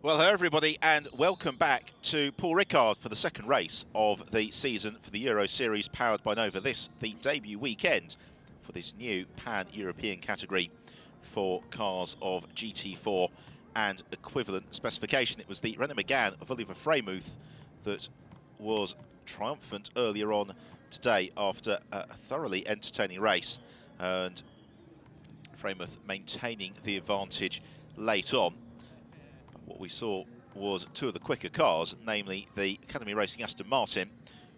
Well, hello everybody, and welcome back to Paul Ricard for the second race of the season for the Euroseries powered by Nova. This, the debut weekend for this new pan-European category for cars of GT4 and equivalent specification. It was the Renault Megane of Oliver Freymuth that was triumphant earlier on today after a thoroughly entertaining race, and Freymuth maintaining the advantage late on. What we saw was two of the quicker cars, namely the Academy Racing Aston Martin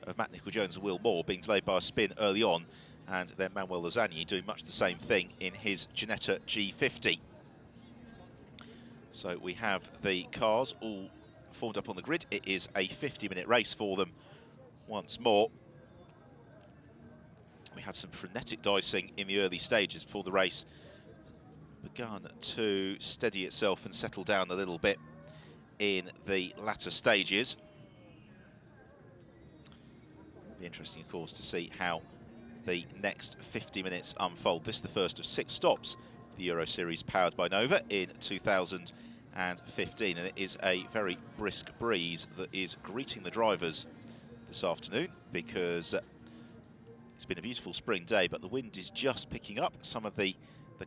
of Matt Nicol-Jones and Will Moore, being delayed by a spin early on, and then Manuel Lozani doing much the same thing in his Ginetta G50. So we have the cars all formed up on the grid. It is a 50-minute race for them once more. We had some frenetic dicing in the early stages before the race begun to steady itself and settle down a little bit in the latter stages. Be interesting, of course, to see how the next 50 minutes unfold. This is the first of 6 stops for the Euroseries powered by Nova in 2015, and it is a very brisk breeze that is greeting the drivers this afternoon, because it's been a beautiful spring day, but the wind is just picking up. Some of the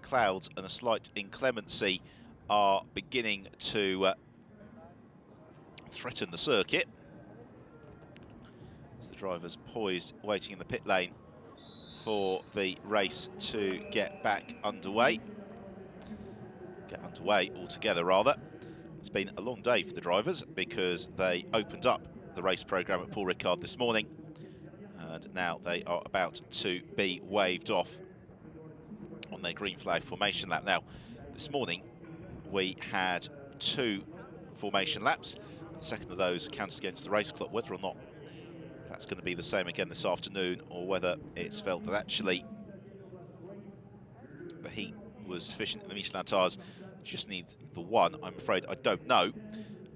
clouds and a slight inclemency are beginning to threaten the circuit. As the drivers poised, waiting in the pit lane for the race to get back underway. Get underway altogether, rather. It's been a long day for the drivers because they opened up the race programme at Paul Ricard this morning, and now they are about to be waved off on their green flag formation lap. Now, this morning we had 2 formation laps. The second of those counts against the race clock. Whether or not that's going to be the same again this afternoon, or whether it's felt that actually the heat was sufficient in the Michelin tyres, just need the one, I'm afraid I don't know.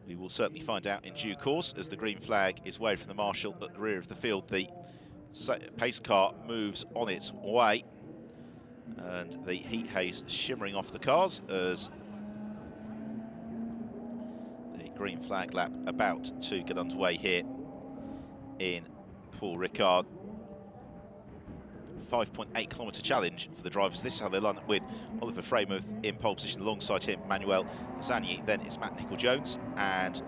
We will certainly find out in due course as the green flag is waved from the marshal at the rear of the field. The pace car moves on its way, and the heat haze shimmering off the cars as the green flag lap about to get underway here in Paul Ricard. 5.8 kilometre challenge for the drivers. This is how they line up, with Oliver Freymuth in pole position. Alongside him, Manuel Lozani. Then it's Matt Nicol-Jones and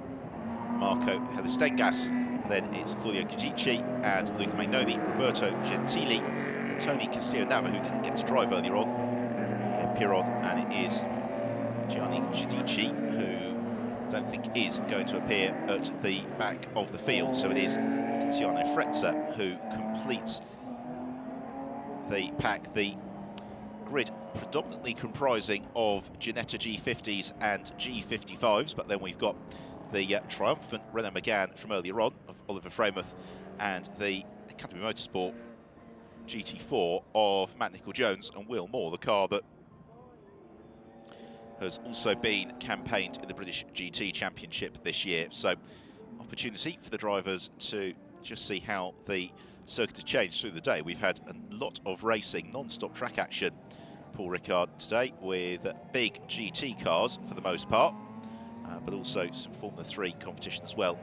Marco Helistengas. Then it's Claudio Cagici and Luca Magnoni, Roberto Gentili, Tony Castillo-Nava, who didn't get to drive earlier on, Piron, and it is Gianni Giudici, who I don't think is going to appear at the back of the field. So it is Tiziano Frezza who completes the pack. The grid predominantly comprising of Ginetta G50s and G55s, but then we've got the triumphant Renault Megane from earlier on of Oliver Freymuth and the Academy Motorsport GT4 of Matt Nicol-Jones and Will Moore, the car that has also been campaigned in the British GT Championship this year. So, opportunity for the drivers to just see how the circuit has changed through the day. We've had a lot of racing, non-stop track action, Paul Ricard, today, with big GT cars for the most part, but also some Formula 3 competition as well,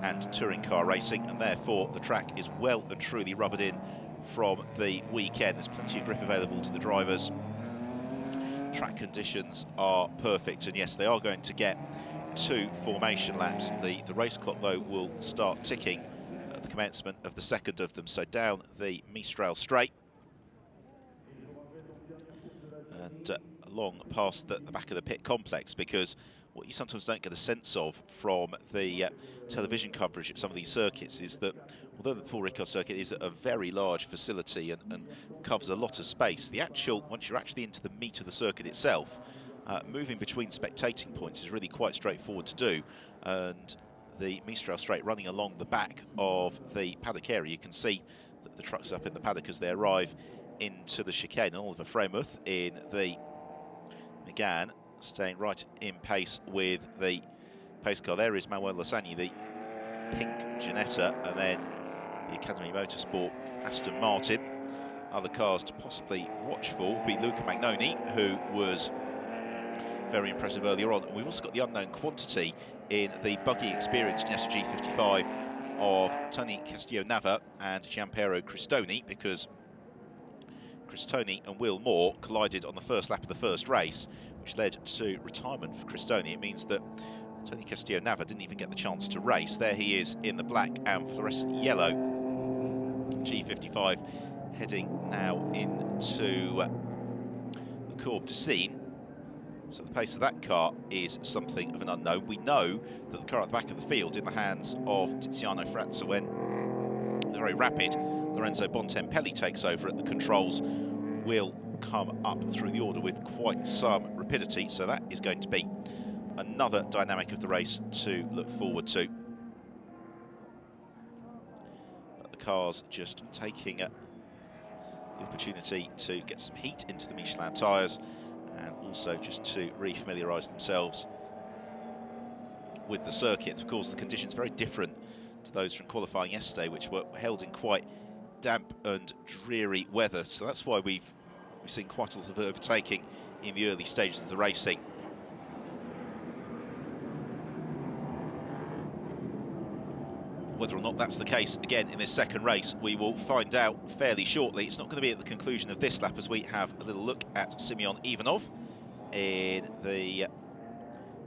and touring car racing, and therefore the track is well and truly rubbered in from the weekend. There's plenty of grip available to the drivers. Track conditions are perfect, and yes, they are going to get 2 formation laps. The race clock, though, will start ticking at the commencement of the second of them. So down the Mistral straight and along past the back of the pit complex, because what you sometimes don't get a sense of from the television coverage at some of these circuits is that although the Paul Ricard circuit is a very large facility and covers a lot of space, the actual, once you're actually into the meat of the circuit itself, moving between spectating points is really quite straightforward to do. And the Mistral straight running along the back of the paddock area, you can see that the trucks up in the paddock as they arrive into the chicane. And Oliver Freymuth in the Megane staying right in pace with the pace car. There is Manuel Lozani, the pink Ginetta, and then the Academy Motorsport Aston Martin. Other cars to possibly watch for will be Luca Magnoni, who was very impressive earlier on. And we've also got the unknown quantity in the buggy experience Ginetta G55 of Tony Castillo-Nava and Gianpiero Cristoni, because Cristoni and Will Moore collided on the first lap of the first race, which led to retirement for Cristoni. It means that Tony Castillo-Nava didn't even get the chance to race. There he is in the black and fluorescent yellow G55, heading now into the Courbe du Cygne. So the pace of that car is something of an unknown. We know that the car at the back of the field, in the hands of Tiziano Frazza, when the very rapid Lorenzo Bontempelli takes over at the controls, will come up through the order with quite some rapidity. So that is going to be another dynamic of the race to look forward to. But the car's just taking the opportunity to get some heat into the Michelin tyres, and also just to re-familiarise themselves with the circuit. Of course, the conditions are very different to those from qualifying yesterday, which were held in quite damp and dreary weather. So that's why we've seen quite a lot of overtaking in the early stages of the racing. Whether or not that's the case again in this second race, we will find out fairly shortly. It's not going to be at the conclusion of this lap, as we have a little look at Simeon Ivanov in the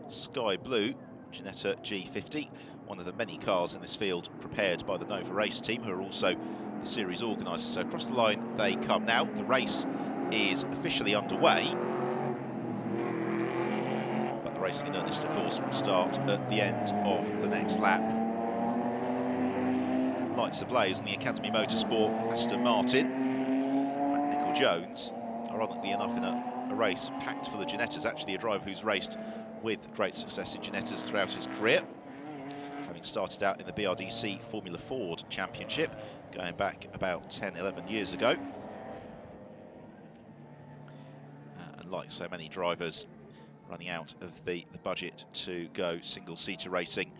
sky blue Ginetta G50, one of the many cars in this field prepared by the Nova race team, who are also the series organisers. So across the line they come now. The race is officially underway, but the racing in earnest, of course, will start at the end of the next lap. Lights ablaze in the Academy Motorsport Aston Martin. Matt Nicol-Jones, ironically enough, in a race packed full of Ginettas, actually a driver who's raced with great success in Ginettas throughout his career, having started out in the BRDC Formula Ford Championship going back about 10-11 years ago. And like so many drivers, running out of the budget to go single-seater racing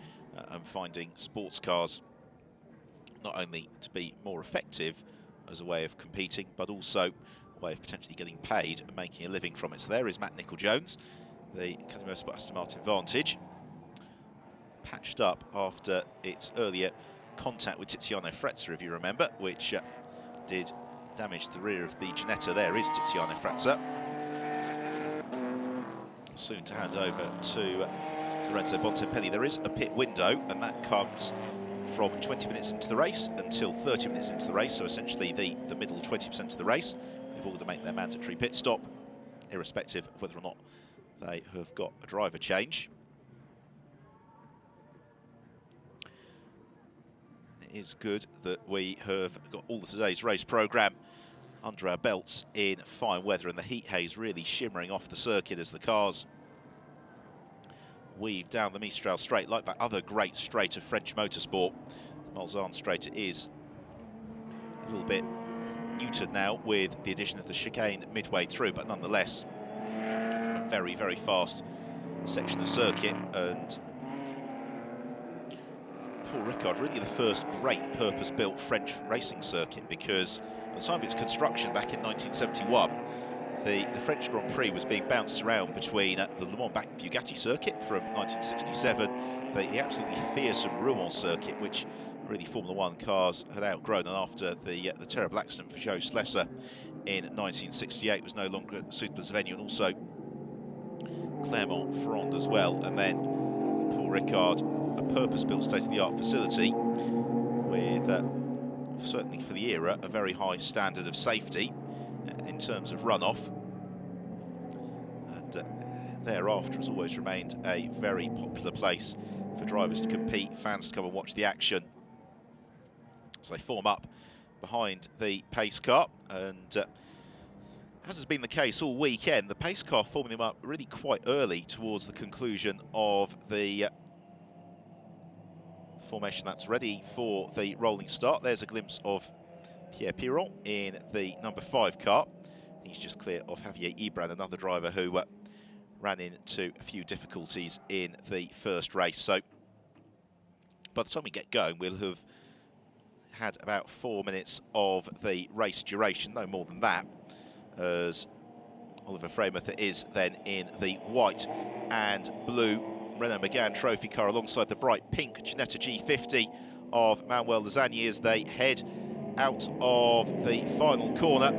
and finding sports cars not only to be more effective as a way of competing, but also a way of potentially getting paid and making a living from it. So there is Matt Nicol-Jones, the Academy Motorsport Aston Martin Vantage, patched up after its earlier contact with Tiziano Frazza, if you remember, which did damage the rear of the Ginetta. There is Tiziano Frazza. Soon to hand over to Lorenzo Bontempelli. There is a pit window, and that comes from 20 minutes into the race until 30 minutes into the race, so essentially the middle 20% of the race. They've all got to make their mandatory pit stop, irrespective of whether or not they have got a driver change. It is good that we have got all of today's race programme under our belts in fine weather, and the heat haze really shimmering off the circuit as the cars weave down the Mistral straight, like that other great straight of French motorsport. The Mulsanne straight is a little bit neutered now with the addition of the chicane midway through, but nonetheless a very, very fast section of circuit. And Paul Ricard, really the first great purpose-built French racing circuit, because at the time of its construction back in 1971, the French Grand Prix was being bounced around between the Le Mans Bugatti circuit from 1967, the absolutely fearsome Rouen circuit, which really Formula One cars had outgrown, and after the terrible accident for Joe Slesser in 1968 was no longer suitable as a venue, and also Clermont-Ferrand as well. And then Paul Ricard, a purpose-built state-of-the-art facility with, certainly for the era, a very high standard of safety in terms of runoff, and thereafter has always remained a very popular place for drivers to compete, fans to come and watch the action as they form up behind the pace car. And as has been the case all weekend, the pace car forming them up really quite early towards the conclusion of the formation that's ready for the rolling start. There's a glimpse of Pierre Piron in the number 5 car. He's just clear of Javier Ibran, another driver who ran into a few difficulties in the first race. So by the time we get going, we'll have had about 4 minutes of the race duration, no more than that, as Oliver Freymuth is then in the white and blue Renault Megane trophy car alongside the bright pink Ginetta G50 of Manuel Lozani as they head out of the final corner,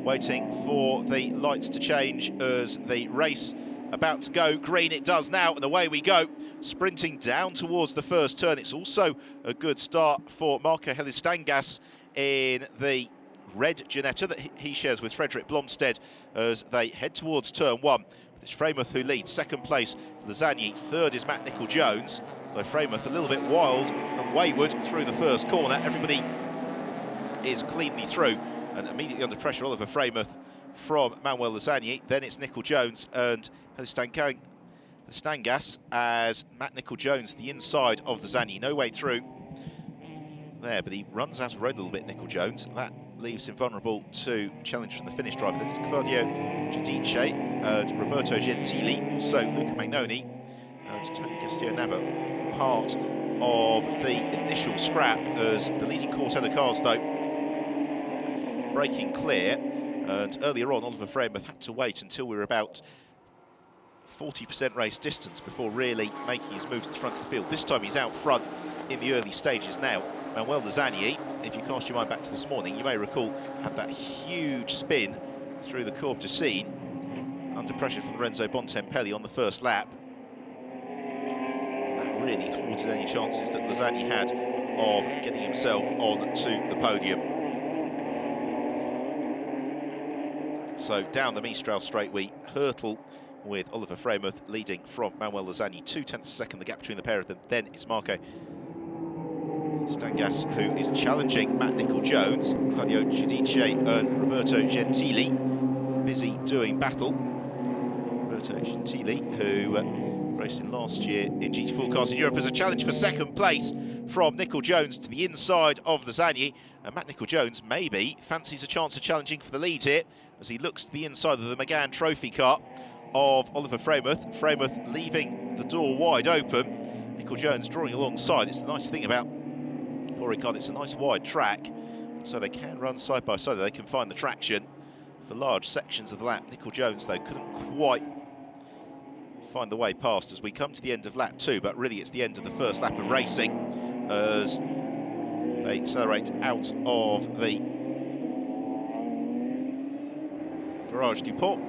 waiting for the lights to change as the race about to go green. It does now, and away we go, sprinting down towards the first turn. It's also a good start for Marco Helistangas in the red Ginetta that he shares with Frederick Blomstead as they head towards turn one. It's Freymuth who leads, second place Lozani, third is Matt Nicol-Jones, though Freymuth a little bit wild and wayward through the first corner. Everybody is cleanly through, and immediately under pressure Oliver Freymuth from Manuel Lozani. Then it's Nicol-Jones and Helistangas as Matt Nicol-Jones the inside of Lozani, no way through there, but he runs out of road a little bit, Nicol-Jones. That leaves him vulnerable to challenge from the finish driver. Then it's Claudio Giudice and Roberto Gentili, also Luca Magnoni and Tony Castillo-Nava, part of the initial scrap as the leading quartet of cars, though, breaking clear. And earlier on, Oliver Freymuth had to wait until we were about 40% race distance before really making his move to the front of the field. This time he's out front in the early stages now. Manuel Lozani, if you cast your mind back to this morning, you may recall, had that huge spin through the Courbe du Cygne under pressure from Lorenzo Bontempelli on the first lap. That really thwarted any chances that Lozani had of getting himself on to the podium. So down the Mistral straight we hurtle with Oliver Freymuth leading from Manuel Lozani, 0.2 of a second, the gap between the pair of them. Then it's Marco Stangas who is challenging Matt Nicol-Jones. Claudio Giudice and Roberto Gentili busy doing battle. Roberto Gentili, who raced in last year in GT4 cars in Europe, as a challenge for second place from Nicol-Jones to the inside of Lozani. And Matt Nicol-Jones maybe fancies a chance of challenging for the lead here as he looks to the inside of the Megane trophy car of Oliver Freymuth. Freymuth leaving the door wide open. Nicol-Jones drawing alongside. It's the nice thing about Ricard, it's a nice wide track, so they can run side by side. They can find the traction for large sections of the lap. Nicol-Jones, though, couldn't quite find the way past as we come to the end of lap 2, but really it's the end of the first lap of racing as they accelerate out of the Virage du Pont,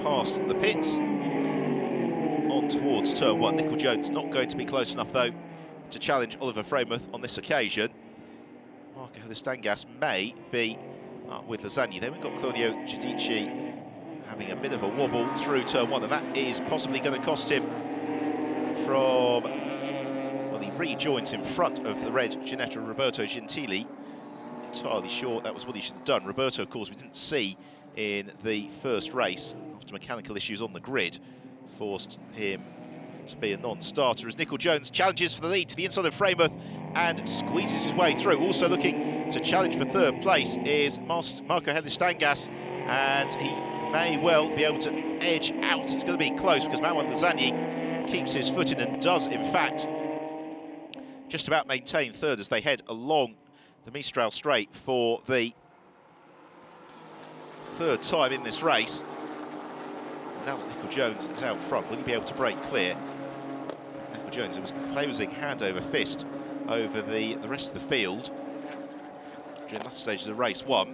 past the pits, on towards turn 1. Nicol-Jones not going to be close enough, though, to challenge Oliver Freymuth on this occasion. Marco Helistangas may be up with Lozani. Then we've got Claudio Giudice having a bit of a wobble through turn 1, and that is possibly going to cost him from, well, he rejoins in front of the red Ginetta Roberto Gentili. Entirely sure that was what he should have done. Roberto, of course, we didn't see in the first race after mechanical issues on the grid forced him to be a non-starter, as Nicol-Jones challenges for the lead to the inside of Freymuth and squeezes his way through. Also looking to challenge for third place is Marco Helistangas, and he may well be able to edge out. It's going to be close because Manuel Lozani keeps his foot in and does, in fact, just about maintain third as they head along the Mistral straight for the third time in this race. Now that Nicol-Jones is out front, will he be able to break clear? Nicol-Jones, who was closing hand over fist over the rest of the field during last stages of race 1.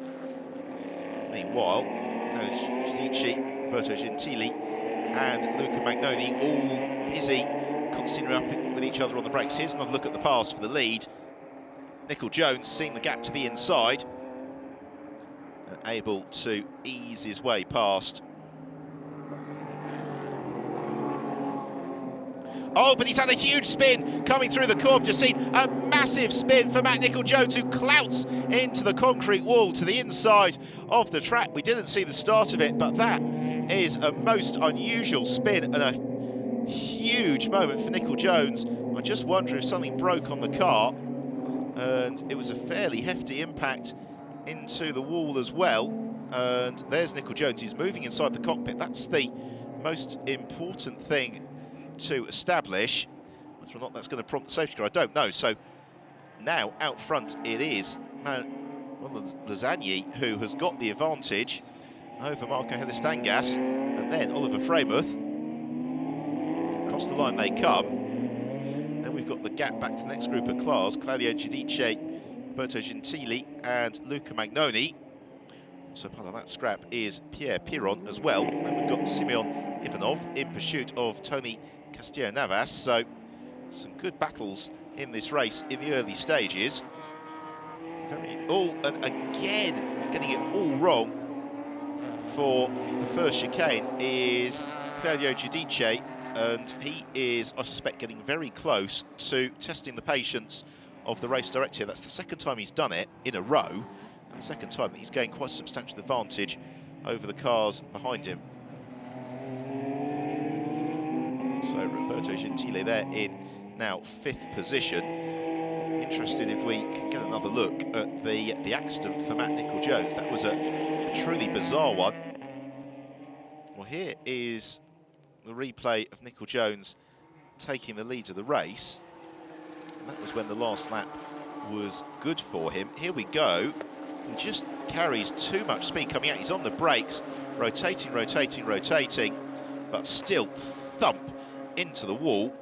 Meanwhile, Giudice, Roberto Gentili and Luca Magnoni all busy constantly up with each other on the brakes. Here's another look at the pass for the lead. Nicol-Jones seeing the gap to the inside and able to ease his way past. Oh, but he's had a huge spin coming through the Courbe du Cygne. A massive spin for Matt Nicol-Jones, who clouts into the concrete wall to the inside of the track. We didn't see the start of it, but that is a most unusual spin and a huge moment for Nicol-Jones. I just wonder if something broke on the car, and it was a fairly hefty impact into the wall as well. And there's Nicol-Jones. He's moving inside the cockpit. That's the most important thing to establish. Whether or not that's going to prompt the safety car, I don't know. So now out front it is Lozani who has got the advantage over Marco Helistangas, and then Oliver Freymuth. Across the line they come. Then we've got the gap back to the next group of cars, Claudio Giudice, Roberto Gentili and Luca Magnoni. So part of that scrap is Pierre Piron as well. And we've got Simeon Ivanov in pursuit of Tony Castillo Navas. So some good battles in this race in the early stages. And again, getting it all wrong for the first chicane is Claudio Giudice, and he is, I suspect, getting very close to testing the patience of the race director here. That's the second time he's done it in a row, and the second time that he's gained quite a substantial advantage over the cars behind him. So Roberto Gentili there in now 5th position. Interested if we can get another look at the accident for Matt Nicol-Jones. That was a truly bizarre one. Well, here is the replay of Nicol-Jones taking the lead of the race. And that was when the last lap was good for him. Here we go. He just carries too much speed coming out. He's on the brakes, rotating, but still thump into the wall.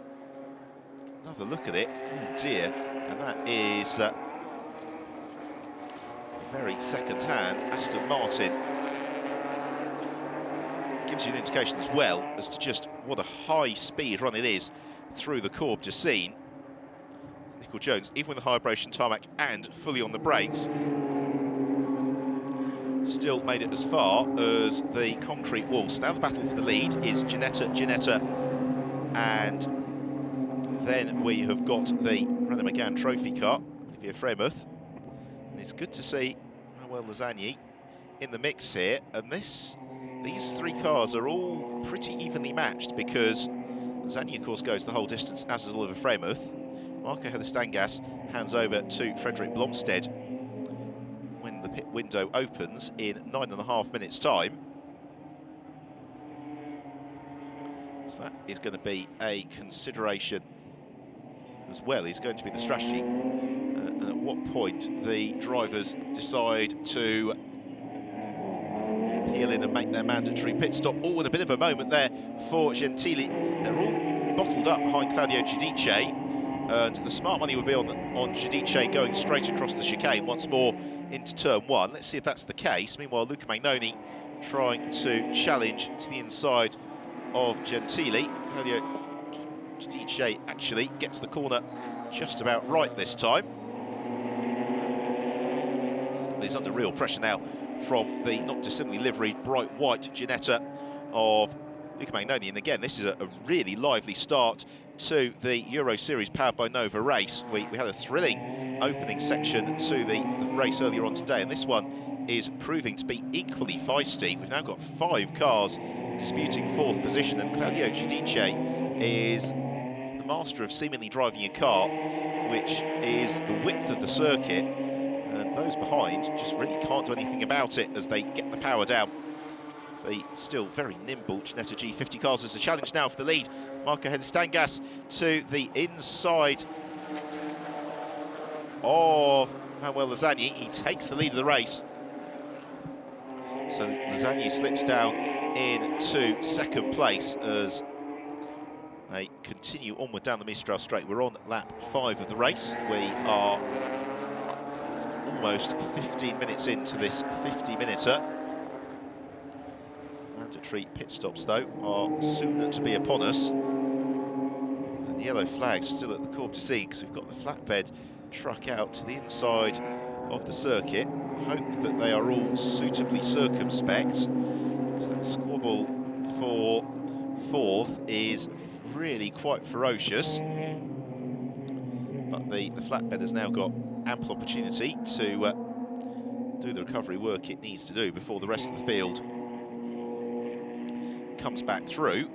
Another look at it. Oh dear. And that is very second-hand. Aston Martin gives you an indication as well as to just what a high-speed run it is through the Courbe de Seine. Nicol-Jones, even with the high vibration tarmac and fully on the brakes, still made it as far as the concrete wall. So now the battle for the lead is Ginetta, and then we have got the Renault Megane trophy car, Olivier Freymuth. And it's good to see Manuel Lasagna in the mix here. And these 3 cars are all pretty evenly matched, because Lasagna, of course, goes the whole distance, as does Oliver Freymuth. Marco Helistangas hands over to Frederick Blomstead when the pit window opens in 9.5 minutes' time. So that is going to be a consideration as well. Is going to be the strategy. At what point the drivers decide to peel in and make their mandatory pit stop. Oh, and a bit of a moment there for Gentili. They're all bottled up behind Claudio Giudice, and the smart money would be on Giudice going straight across the chicane once more into turn 1. Let's see if that's the case. Meanwhile, Luca Magnoni trying to challenge to the inside of Gentili. Claudio Giudice actually gets the corner just about right this time. He's under real pressure now from the not dissimilarly liveried bright white Ginetta of Luca Magnoni. And again, this is a really lively start to the Euroseries powered by Nova race. We had a thrilling opening section to the race earlier on today, and this one is proving to be equally feisty. We've now got 5 cars disputing 4th position, and Claudio Giudice is the master of seemingly driving a car which is the width of the circuit, and those behind just really can't do anything about it as they get the power down. The still very nimble Ginetta G50 cars as the challenge now for the lead. Marco Helistangas to the inside of Manuel Lasagna. He takes the lead of the race. So Lasagna slips down into 2nd place as they continue onward down the Mistral Straight. We're on lap 5 of the race. We are almost 15 minutes into this 50-minuter. Mandatory pit stops, though, are soon to be upon us. And yellow flags still at the Courbe de Seine, because we've got the flatbed truck out to the inside of the circuit. Hope that they are all suitably circumspect, because that squabble for 4th is really quite ferocious. But the flatbed has now got ample opportunity to do the recovery work it needs to do before the rest of the field comes back through.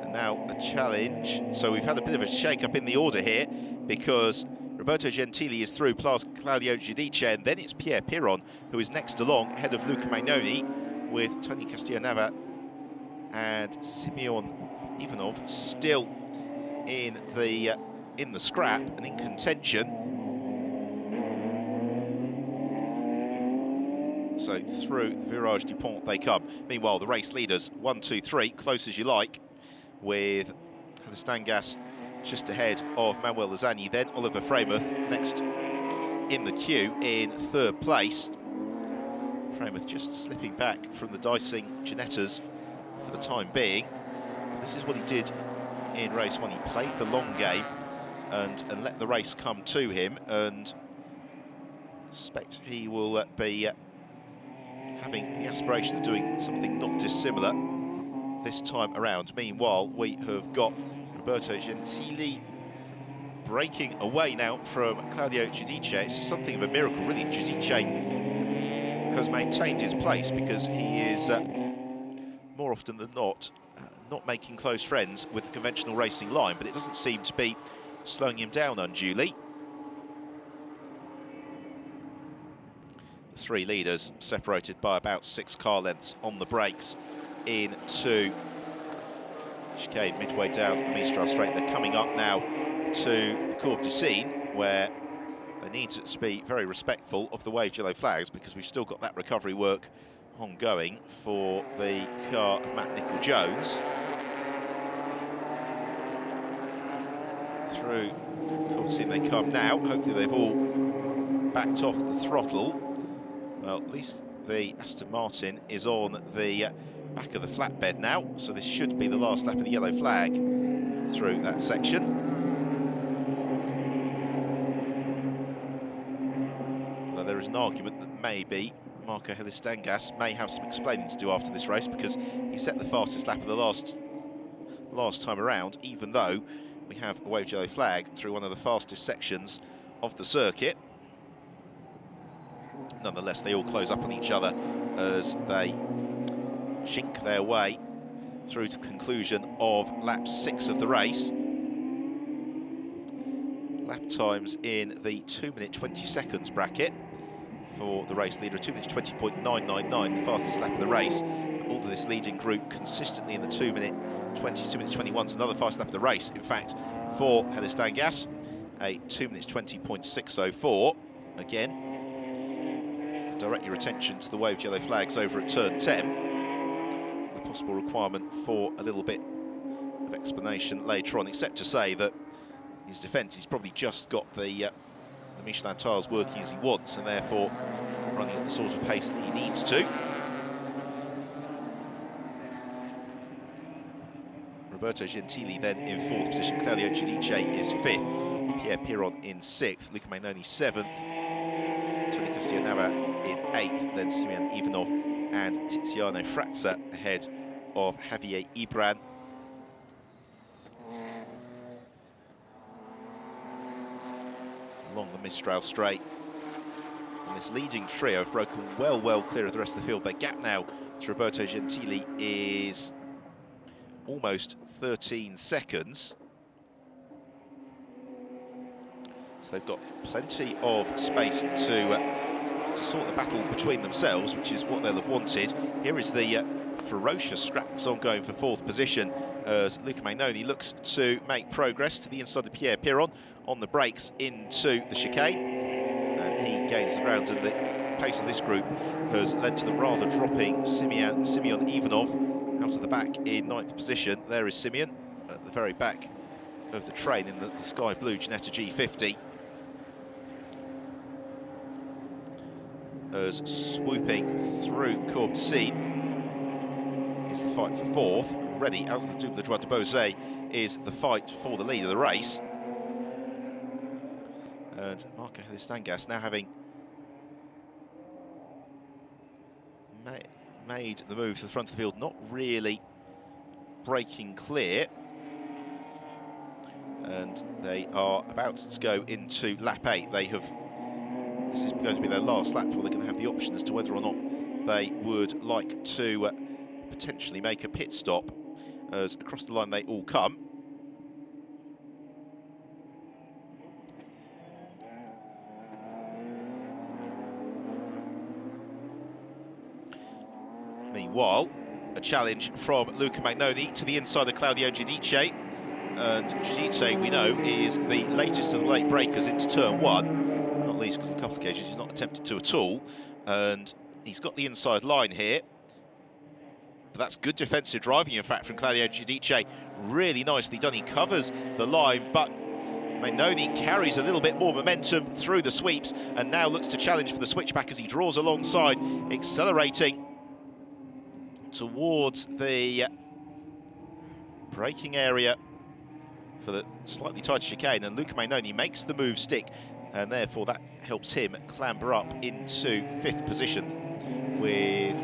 And now a challenge. So we've had a bit of a shake-up in the order here, because Roberto Gentili is through, plus Claudio Giudice, and then it's Pierre Piron who is next along, ahead of Luca Magnoni, with Tony Castillo-Nava and Simeon Ivanov still in the scrap and in contention. So So through the Virage du Pont they come. Meanwhile, the race leaders, 1, 2, 3, close as you like, with the Stangas just ahead of Manuel Lozani, then Oliver Freymuth next in the queue in third place. Freymuth just slipping back from the dicing Ginettas for the time being. This is what he did in race 1. He played the long game and let the race come to him, and I suspect he will be having the aspiration of doing something not dissimilar this time around. Meanwhile, we have got Roberto Gentili breaking away now from Claudio Giudice. It's something of a miracle, really. Giudice has maintained his place because he is, more often than not making close friends with the conventional racing line, but it doesn't seem to be slowing him down unduly. The three leaders separated by about 6 car lengths on the brakes into chicane midway down the Mistral Straight. They're coming up now to the Courbe du Cygne, where they need to be very respectful of the waved yellow flags, because we've still got that recovery work ongoing for the car of Matt Nicol-Jones. Through Courbe du Cygne they come now. Hopefully they've all backed off the throttle. Well, at least the Aston Martin is on the back of the flatbed now, so this should be the last lap of the yellow flag through that section. Though there is an argument that maybe Marco Helistangas may have some explaining to do after this race, because he set the fastest lap of the last time around, even though we have a waved yellow flag through one of the fastest sections of the circuit. Nonetheless, they all close up on each other as they chink their way through to the conclusion of lap 6 of the race. Lap times in the 2-minute 20 seconds bracket for the race leader, 2 minutes 20.999, the fastest lap of the race. But all of this leading group consistently in the 2-minute 20, 2 minutes 21, another fast lap of the race. In fact, for Helistangas, a 2 minutes 20.604. Again, direct your attention to the waved yellow flags over at turn 10. The possible requirement for a little bit of explanation later on, except to say that in his defence, he's probably just got the Michelin tyres working as he wants, and therefore running at the sort of pace that he needs to. Roberto Gentili then in 4th position, Claudio Giudice is 5th, Pierre Piron in 6th, Luca Magnoni 7th, Tony Castillo-Nava in 8th, then Simeon Ivanov and Tiziano Frazza ahead of Javier Ibran. Along the Mistral Straight. And this leading trio have broken well clear of the rest of the field. Their gap now to Roberto Gentili is almost 13 seconds. So they've got plenty of space to sort the battle between themselves, which is what they'll have wanted. Here is the ferocious scrap that's ongoing for 4th position as Luca Magnoni looks to make progress to the inside of Pierre Piron on the brakes into the chicane, and he gains the ground, and the pace of this group has led to them rather dropping Simeon Ivanov out of the back in 9th position. There is Simeon at the very back of the train in the sky blue Ginetta G50. As swooping through Courbe du Cygne is the fight for 4th. Already out of the Double Droit de Beausset is the fight for the lead of the race. And Marco Helistangas now having made the move to the front of the field, not really breaking clear. And they are about to go into lap 8. This is going to be their last lap, where they're going to have the option as to whether or not they would like to potentially make a pit stop, as across the line they all come. Meanwhile, a challenge from Luca Magnoni to the inside of Claudio Giudice. And Giudice, we know, is the latest of the late breakers into turn 1, not least because in a couple of occasions he's not attempted to at all. And He's got the inside line here. But that's good defensive driving, in fact, from Claudio Giudice. Really nicely done. He covers the line, but Magnoni carries a little bit more momentum through the sweeps and now looks to challenge for the switchback as he draws alongside, accelerating towards the braking area for the slightly tighter chicane, and Luca Magnoni makes the move stick, and therefore that helps him clamber up into 5th position with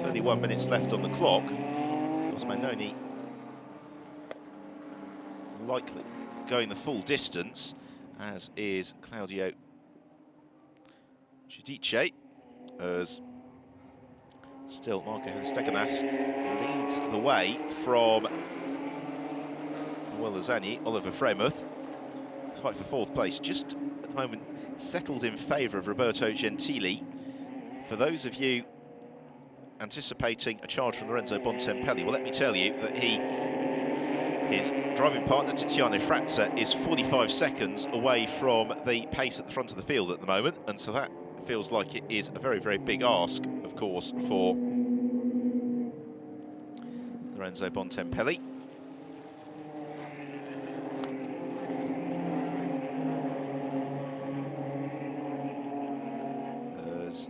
31 minutes left on the clock. Of course, Magnoni likely going the full distance, as is Claudio Giudice, as still Marco Steganas leads the way from Zani. Oliver Fremuth fight for 4th place, just at the moment settled in favour of Roberto Gentili. For those of you anticipating a charge from Lorenzo Bontempelli, well, let me tell you that his driving partner Tiziano Frazza is 45 seconds away from the pace at the front of the field at the moment, and so that feels like it is a very, very big ask, of course, for Lorenzo Bontempelli. As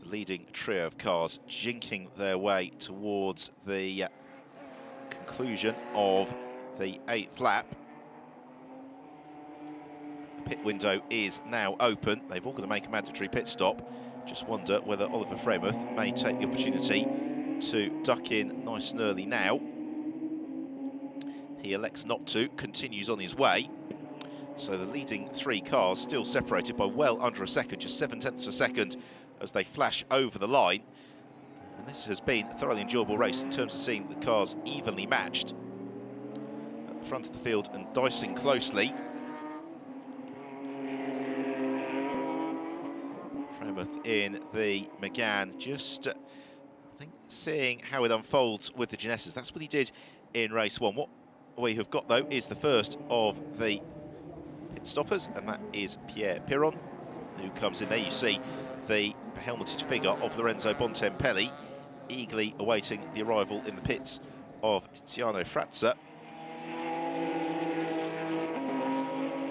the leading trio of cars jinking their way towards the conclusion of the 8th lap. The pit window is now open. They've all got to make a mandatory pit stop. Just wonder whether Oliver Fremuth may take the opportunity to duck in nice and early now. He elects not to, continues on his way. So the leading 3 cars still separated by well under a second, just 7/10 of a second as they flash over the line. And this has been a thoroughly enjoyable race in terms of seeing the cars evenly matched at the front of the field and dicing closely. Fremuth in the Megane, just I think seeing how it unfolds with the Genesis. That's what he did in race 1. What we have got though is the first of the pit stoppers, and that is Pierre Piron, who comes in. There you see the helmeted figure of Lorenzo Bontempelli, eagerly awaiting the arrival in the pits of Tiziano Frazza,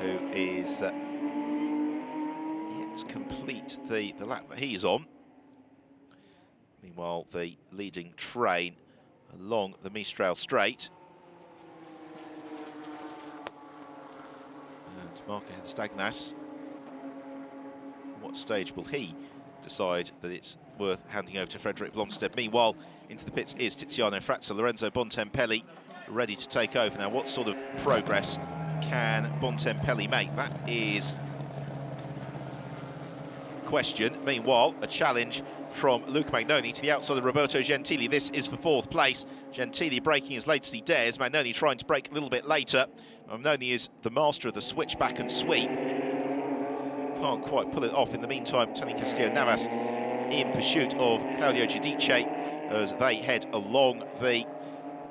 who is yet to complete the lap that he's on. Meanwhile, the leading train along the Mistral Straight. And Marco Stagnas, what stage will he decide that it's worth handing over to Frederick Blomstead? Meanwhile, into the pits is Tiziano Frazza. Lorenzo Bontempelli ready to take over. Now, what sort of progress can Bontempelli make? That is question. Meanwhile, a challenge from Luca Magnoni to the outside of Roberto Gentili. This is for 4th place. Gentili braking as late as he dares. Magnoni trying to brake a little bit later. Magnoni is the master of the switchback and sweep. Can't quite pull it off. In the meantime, Tony Castillo-Navas in pursuit of Claudio Giudice as they head along the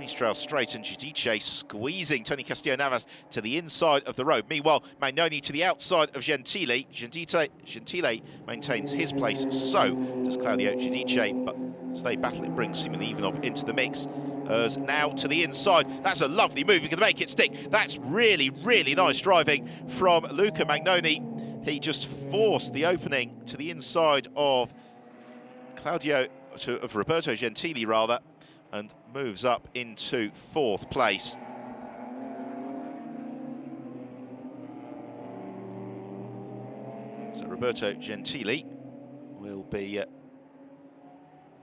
Mistral Straight, and Giudice squeezing Tony Castillo-Navas to the inside of the road. Meanwhile, Magnoni to the outside of Gentili. Gentile maintains his place, so does Claudio Giudice, but as they battle, it brings Simon Ivanov into the mix. As now to the inside, that's a lovely move. He can make it stick. That's really, really nice driving from Luca Magnoni. He just forced the opening to the inside of Roberto Gentili, rather, and moves up into 4th place. So Roberto Gentili will be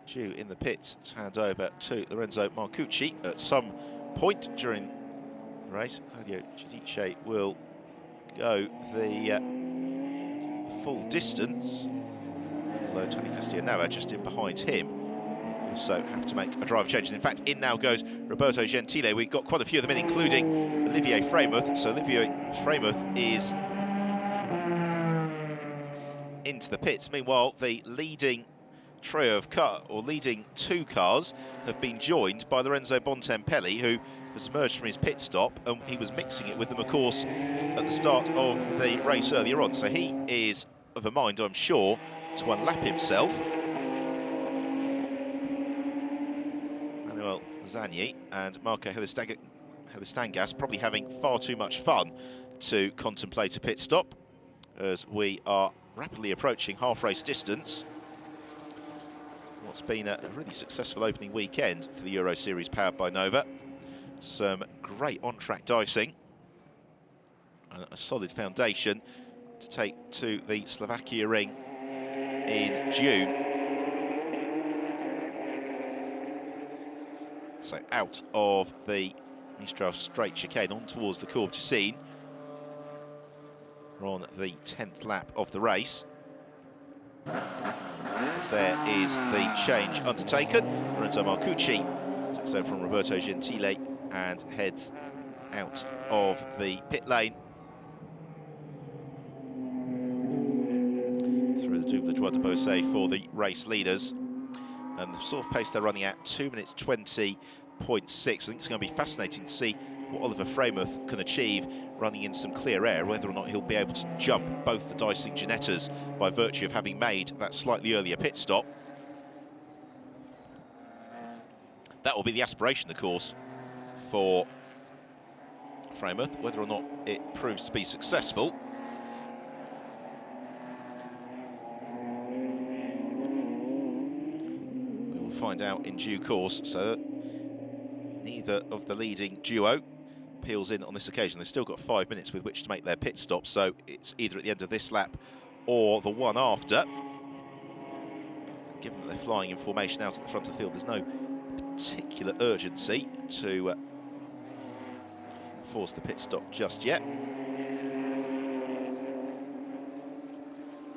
due in the pits to hand over to Lorenzo Marcucci at some point during the race. Claudio Giudice will go the full distance, although Tony Castillo-Navas just in behind him also have to make a drive change. In fact, in now goes Roberto Gentili. We've got quite a few of them in, including Olivier Fremuth. So Olivier Fremuth is into the pits. Meanwhile, the leading trio of leading 2 cars have been joined by Lorenzo Bontempelli, who has emerged from his pit stop, and he was mixing it with them, of course, at the start of the race earlier on. So he is of a mind, I'm sure, to unlap himself. Manuel Zanyi and Marco Helistangas probably having far too much fun to contemplate a pit stop, as we are rapidly approaching half-race distance. What's been a really successful opening weekend for the Euroseries powered by Nova. Some great on-track dicing, and a solid foundation to take to the Slovakia ring in June. So out of the Mistral straight chicane on towards the Courbe du Sine. We're on the 10th lap of the race. As there is the change undertaken. Lorenzo Marcucci takes over from Roberto Gentile and heads out of the pit lane. Through the Double Joie de Beausset for the race leaders. And the sort of pace they're running at, 2 minutes 20.6. I think it's going to be fascinating to see what Oliver Freymuth can achieve running in some clear air, whether or not he'll be able to jump both the dicing Ginettas by virtue of having made that slightly earlier pit stop. That will be the aspiration, of course, for Freymuth. Whether or not it proves to be successful, we will find out in due course. So neither of the leading duo peels in on this occasion. They've still got 5 minutes with which to make their pit stop, so it's either at the end of this lap or the one after. Given that they're flying in formation out at the front of the field, there's no particular urgency to force the pit stop just yet.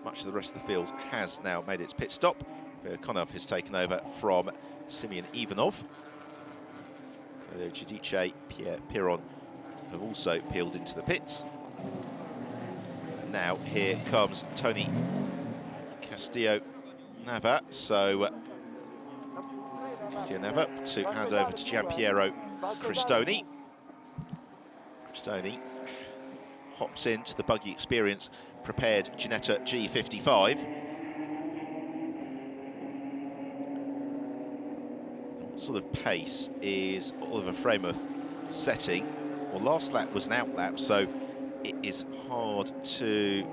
Much of the rest of the field has now made its pit stop. Verkonov has taken over from Simeon Ivanov. Claudio Giudice, Pierre Piron have also peeled into the pits. And now here comes Tony Castillo-Nava. So Castillo-Nava to hand over to Giampiero Cristoni. Cristoni hops into the buggy experience prepared Ginetta G55. What sort of pace is Oliver Freymuth setting? Well, last lap was an out lap, so it is hard to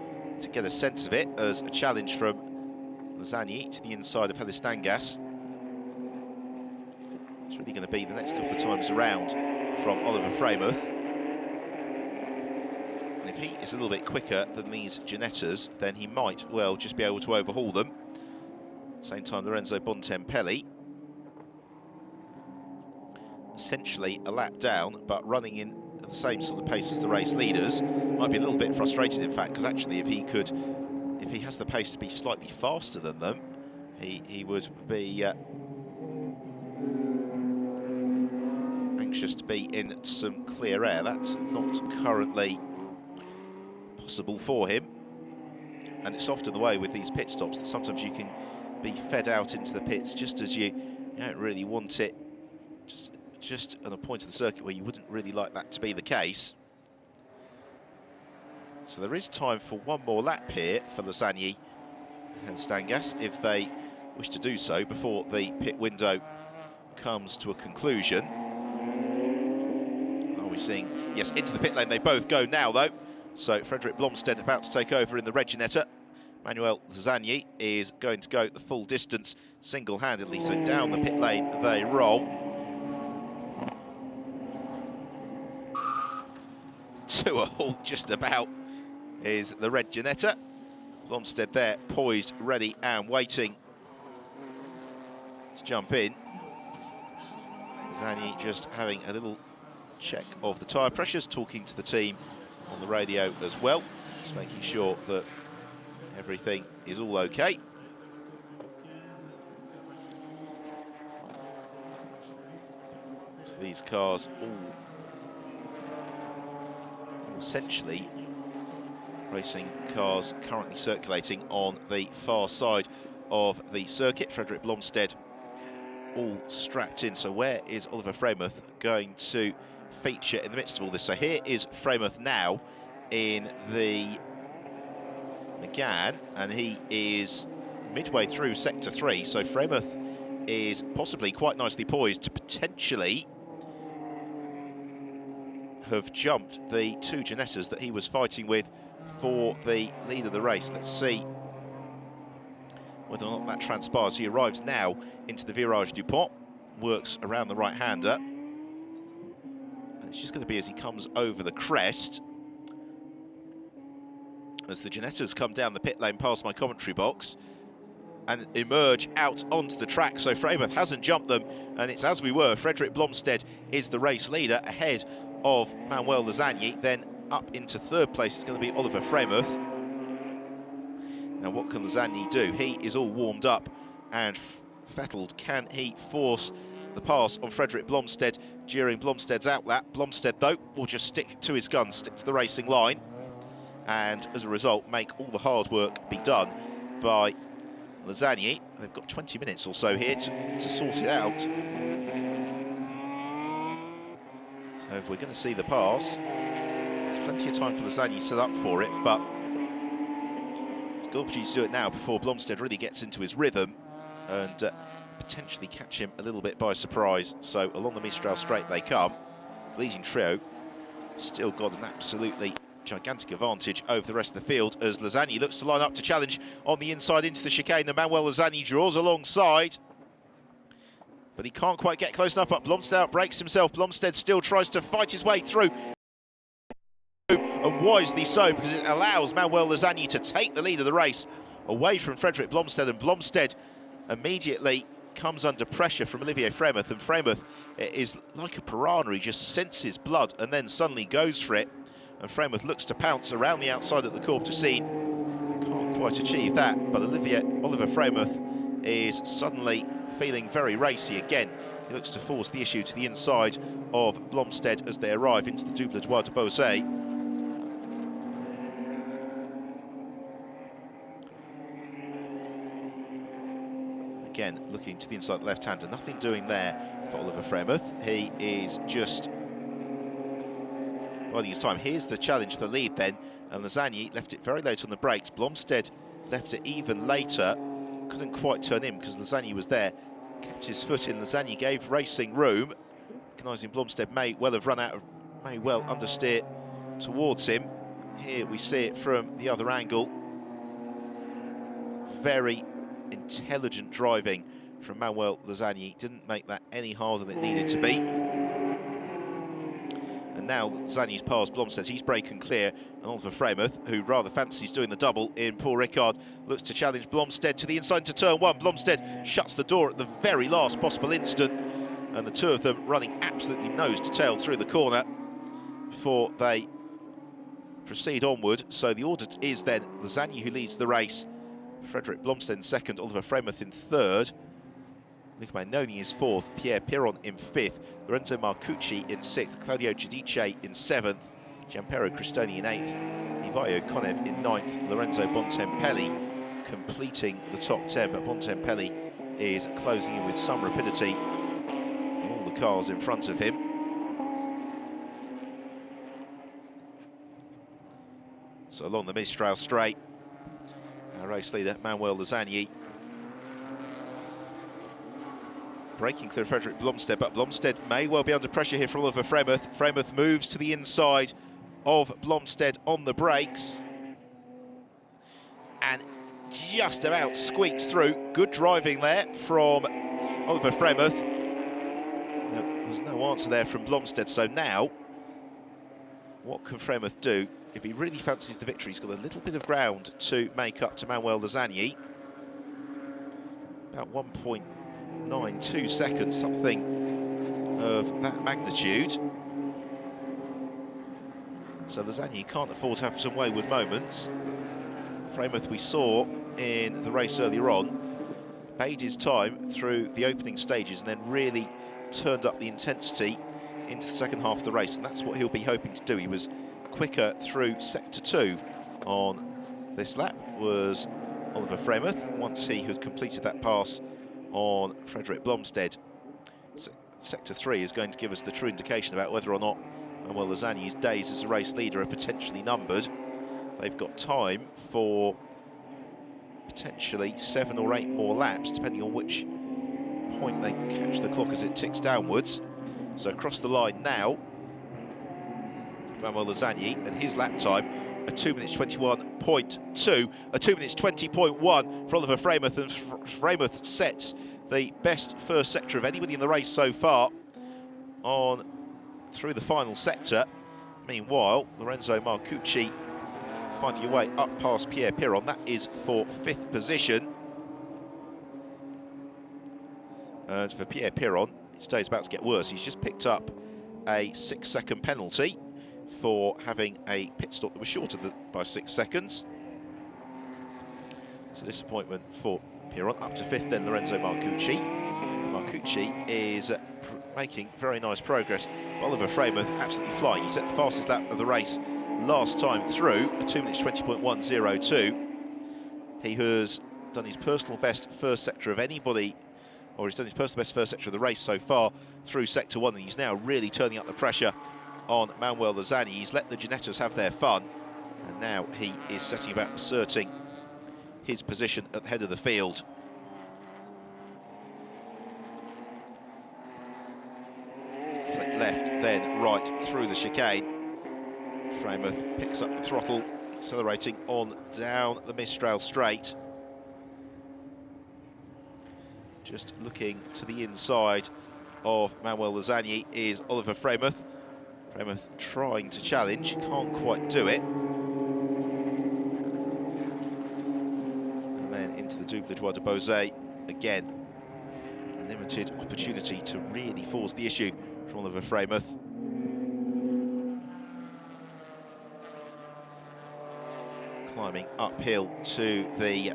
get a sense of it as a challenge from Lazani to the inside of Helistangas. It's really going to be the next couple of times around from Oliver Freymuth. And if he is a little bit quicker than these Ginettas, then he might well just be able to overhaul them. Same time, Lorenzo Bontempelli, essentially a lap down, but running in at the same sort of pace as the race leaders. Might be a little bit frustrated, in fact, because actually if he has the pace to be slightly faster than them, he would be anxious to be in some clear air. That's not currently possible for him, and it's often the way with these pit stops that sometimes you can be fed out into the pits just as you don't really want it, just on a point of the circuit where you wouldn't really like that to be the case. So there is time for one more lap here for Lasagna and Stangas if they wish to do so before the pit window comes to a conclusion. Are we seeing? Yes, into the pit lane they both go now, though. So Frederick Blomstead about to take over in the Red Ginetta. Manuel Zazagni is going to go the full distance single-handedly, so down the pit lane they roll. To a halt just about is the Red Ginetta. Blomstead there, poised, ready and waiting to jump in. Zani just having a little check of the tyre pressures, talking to the team on the radio as well, just making sure that everything is all okay. So these cars all essentially racing cars currently circulating on the far side of the circuit. Frederick Blomstead all strapped in. So where is Oliver Freymuth going to feature in the midst of all this? So here is Freymuth now in the McGann, and he is midway through Sector 3, so Freymouth is possibly quite nicely poised to potentially have jumped the two Ginettas that he was fighting with for the lead of the race. Let's see whether or not that transpires. He arrives now into the Virage du Pont, works around the right-hander, and it's just going to be as he comes over the crest, as the Ginettas come down the pit lane past my commentary box and emerge out onto the track. So Freymouth hasn't jumped them, and it's as we were. Frederick Blomstead is the race leader ahead of Manuel Lasagna. Then up into third place, it's going to be Oliver Freymouth. Now what can Lasagna do? He is all warmed up and fettled. Can he force the pass on Frederick Blomstead during Blomstead's outlap? Blomstead, though, will just stick to his guns, stick to the racing line, and as a result make all the hard work be done by Lasagna. They've got 20 minutes or so here to sort it out. So if we're going to see the pass, there's plenty of time for Lasagna set up for it, but he's got opportunity to do it now before Blomstead really gets into his rhythm and potentially catch him a little bit by surprise. So along the Mistral straight they come. The leading trio still got an absolutely gigantic advantage over the rest of the field as Lasagna looks to line up to challenge on the inside into the chicane. And Manuel Lasagna draws alongside, but he can't quite get close enough. But Blomstead outbreaks himself. Blomstead still tries to fight his way through, and wisely so, because it allows Manuel Lasagna to take the lead of the race away from Frederick Blomstead. And Blomstead immediately comes under pressure from Olivier Freymouth, and Freymouth is like a piranha. He just senses blood and then suddenly goes for it. And Freymouth looks to pounce around the outside at the Courbe du Cygne. Can't quite achieve that, but Oliver Freymouth is suddenly feeling very racy again. He looks to force the issue to the inside of Blomstead as they arrive into the Double Droit de Beausset. Again, looking to the inside left-hander, nothing doing there for Oliver Freymouth. He is just biding his time. Here's the challenge for the lead then, and Lasagna left it very late on the brakes. Blomstead left it even later, couldn't quite turn in because Lasagna was there, kept his foot in. Lasagna gave racing room, recognising Blomstead may well have run out of, may well understeer towards him. Here we see it from the other angle. Very intelligent driving from Manuel Lasagna, didn't make that any harder than it needed to be. And now Lasagna's past Blomstead, he's breaking clear, and Oliver Freymouth, who rather fancies doing the double in Paul Ricard, looks to challenge Blomstead to the inside into turn one. Blomstead shuts the door at the very last possible instant, and the two of them running absolutely nose to tail through the corner before they proceed onward. So the order is then Lasagna who leads the race, Frederick Blomstead in second, Oliver Freymouth in third, Luca Magnoni is fourth, Pierre Piron in fifth, Lorenzo Marcucci in sixth, Claudio Giudice in seventh, Gianpiero Cristoni in eighth, Ivaio Konev in ninth, Lorenzo Bontempelli completing the top 10, but Bontempelli is closing in with some rapidity on all the cars in front of him. So along the Mistral straight, our race leader Manuel Lasagna breaking clear of Frederick Blomstead, but Blomstead may well be under pressure here for Oliver Freymouth. Freymouth moves to the inside of Blomstead on the brakes and just about squeaks through. Good driving there from Oliver Freymouth. There was no answer there from Blomstead, so now what can Freymouth do? If he really fancies the victory, he's got a little bit of ground to make up to Manuel Lasagna. About 1.92 seconds, something of that magnitude. So Lasagna can't afford to have some wayward moments. Freymouth, we saw in the race earlier on, paid his time through the opening stages and then really turned up the intensity into the second half of the race, and that's what he'll be hoping to do. He was quicker through sector 2 on this lap was Oliver Freymouth once he had completed that pass on Frederick Blomstead. Sector 3 is going to give us the true indication about whether or not Manuel Lasagna's days as a race leader are potentially numbered. They've got time for potentially 7 or 8 more laps, depending on which point they catch the clock as it ticks downwards. So across the line now, Manuel Lasagna, and his lap time, a 2 minutes 21.2, a 2 minutes 20.1 for Oliver Freymuth, and Freymuth sets the best first sector of anybody in the race so far on through the final sector. Meanwhile, Lorenzo Marcucci finding your way up past Pierre Piron. That is for 5th position. And for Pierre Piron, his day's about to get worse. He's just picked up a 6-second penalty for having a pit stop that was shorter by 6 seconds. So disappointment for Piron. Up to 5th then, Lorenzo Marcucci. Marcucci is making very nice progress. Oliver Freymuth absolutely flying. He set the fastest lap of the race last time through, a 2 minutes 20.102. He has done his personal best first sector of anybody, or he's done his personal best first sector of the race so far through sector 1, and he's now really turning up the pressure on Manuel Lasagna. He's let the Ginettas have their fun, and now he is setting about asserting his position at the head of the field. Flick left, then right through the chicane. Freymuth picks up the throttle, accelerating on down the Mistral straight. Just looking to the inside of Manuel Lasagna is Oliver Freymuth. Freymuth trying to challenge, can't quite do it. And then into the Double Joie de Beausset again. A limited opportunity to really force the issue from Oliver Freymuth. Climbing uphill to the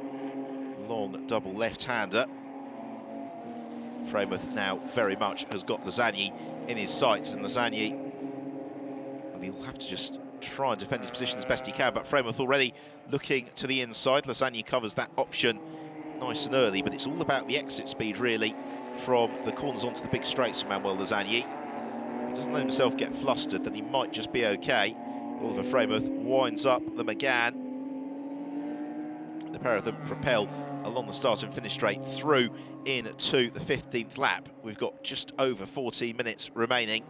long double left-hander. Freymuth now very much has got Lasagna in his sights, and Lasagna, well, he'll have to just try and defend his position as best he can, but Freymuth already looking to the inside. Lasagna covers that option nice and early, but it's all about the exit speed really from the corners onto the big straights for Manuel Lasagna. If he doesn't let himself get flustered, then he might just be okay. Oliver Freymuth winds up the McGann. The pair of them propel along the start and finish straight through into the 15th lap. We've got just over 14 minutes remaining.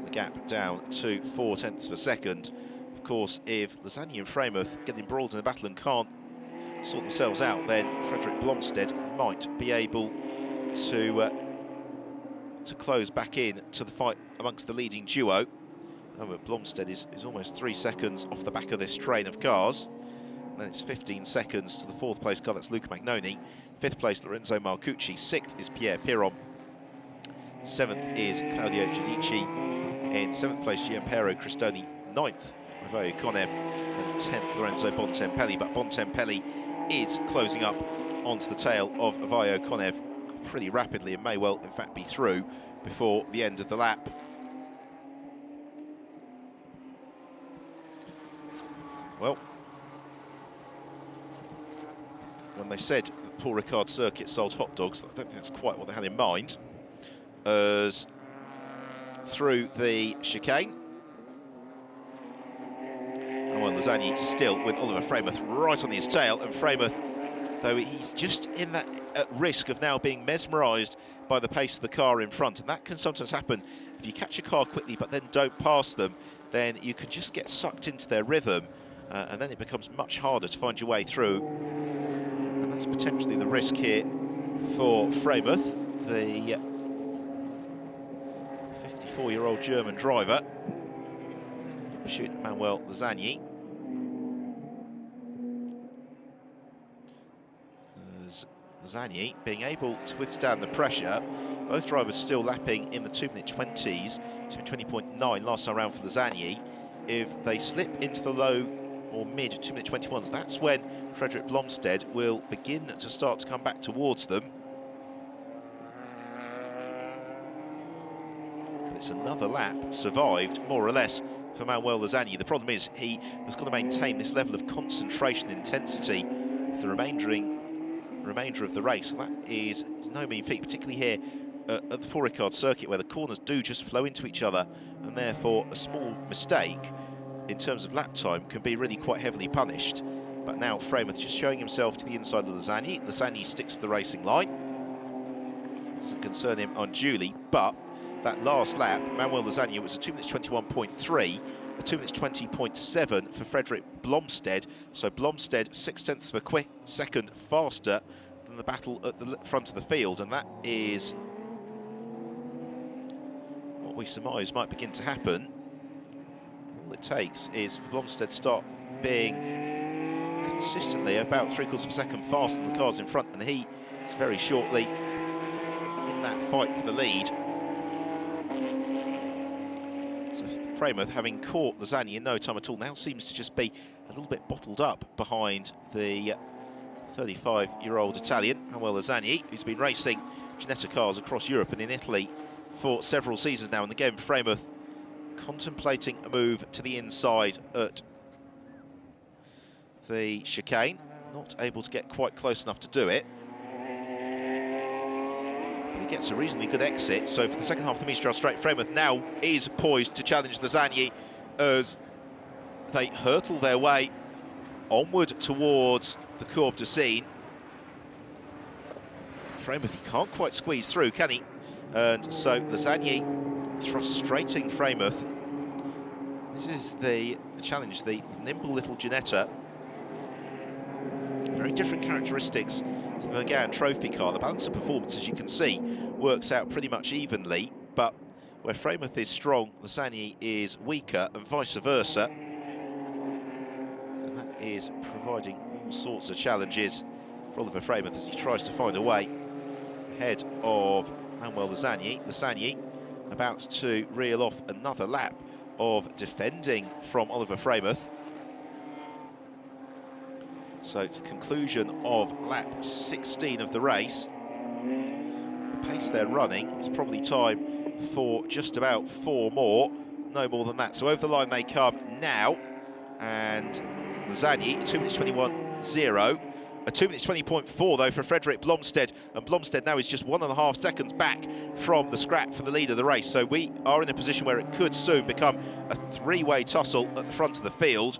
The gap down to 0.4 of a second. Of course, if Lasagna and Freymuth get embroiled in the battle and can't sort themselves out, then Frederick Blomstead might be able to close back in to the fight amongst the leading duo. Blomstead is almost 3 seconds off the back of this train of cars. And then it's 15 seconds to the 4th place car, that's Luca Magnoni. 5th place, Lorenzo Marcucci. 6th is Pierre Piron. 7th is Claudio Giudici. In 7th place, Gianpiero Cristoni. 9th, Rivio Konev. And 10th, Lorenzo Bontempelli. But Bontempelli is closing up onto the tail of Rivio Konev pretty rapidly and may well, in fact, be through before the end of the lap. Well, when they said that Paul Ricard circuit sold hot dogs, I don't think that's quite what they had in mind. As through the chicane, Manuel Lasagna still with Oliver Freymuth right on his tail, and Freymuth, though he's just in that at risk of now being mesmerised by the pace of the car in front, and that can sometimes happen if you catch a car quickly but then don't pass them, then you can just get sucked into their rhythm, and then it becomes much harder to find your way through. And that's potentially the risk here for Freymuth, the 54-year-old German driver, shooting Manuel Lasagna. Lasagna being able to withstand the pressure. Both drivers still lapping in the 2-minute 20s, 2:20.9 last time around for Lasagna. If they slip into the low or mid 2-minute 21s, that's when Frederick Blomstead will begin to start to come back towards them. But it's another lap survived, more or less, for Manuel Lasagna. The problem is he has got to maintain this level of concentration and intensity for the remainder of the race, and that is no mean feat, particularly here at the Paul Ricard circuit, where the corners do just flow into each other, and therefore a small mistake in terms of lap time can be really quite heavily punished. But now Frameth just showing himself to the inside of Lasagna. Lasagna sticks to the racing line. Doesn't concern him unduly, but that last lap, Manuel Lasagna was a 2 minutes 21.3, a 2 minutes 20.7 for Frederick Blomstead. So Blomstead 0.6 of a quick second faster than the battle at the front of the field, and that is what we surmise might begin to happen. All it takes is for Blomstead to start being consistently about 3/4 of a second faster than the cars in front, and he is very shortly in that fight for the lead. So Frameth, having caught Lasagna in no time at all, now seems to just be a little bit bottled up behind the 35-year-old Italian, Manuel Lasagna, who's been racing Ginetta cars across Europe and in Italy for several seasons now. And again, Frameth contemplating a move to the inside at the chicane, not able to get quite close enough to do it. But he gets a reasonably good exit, so for the second half of the Mistral Straight, Frameth now is poised to challenge Lasagna as they hurtle their way onward towards the Courbe du Cygne. Frameth, he can't quite squeeze through, can he? And so Lasagna frustrating Frameth. This is the challenge, the nimble little Ginetta. Very different characteristics to the McGann Trophy car. The balance of performance, as you can see, works out pretty much evenly, but where Frameth is strong, Lasagna is weaker, and vice versa. And that is providing all sorts of challenges for Oliver Frameth as he tries to find a way ahead of Manuel Lasagna. Lasagna about to reel off another lap of defending from Oliver Frameth. So it's the conclusion of lap 16 of the race. The pace they're running is probably time for just about 4 more, no more than that. So over the line they come now, and Lasagna, 2 minutes 21.0. A 2 minutes 20.4 though for Frederick Blomstead, and Blomstead now is just 1.5 seconds back from the scrap for the lead of the race. So we are in a position where it could soon become a 3-way tussle at the front of the field,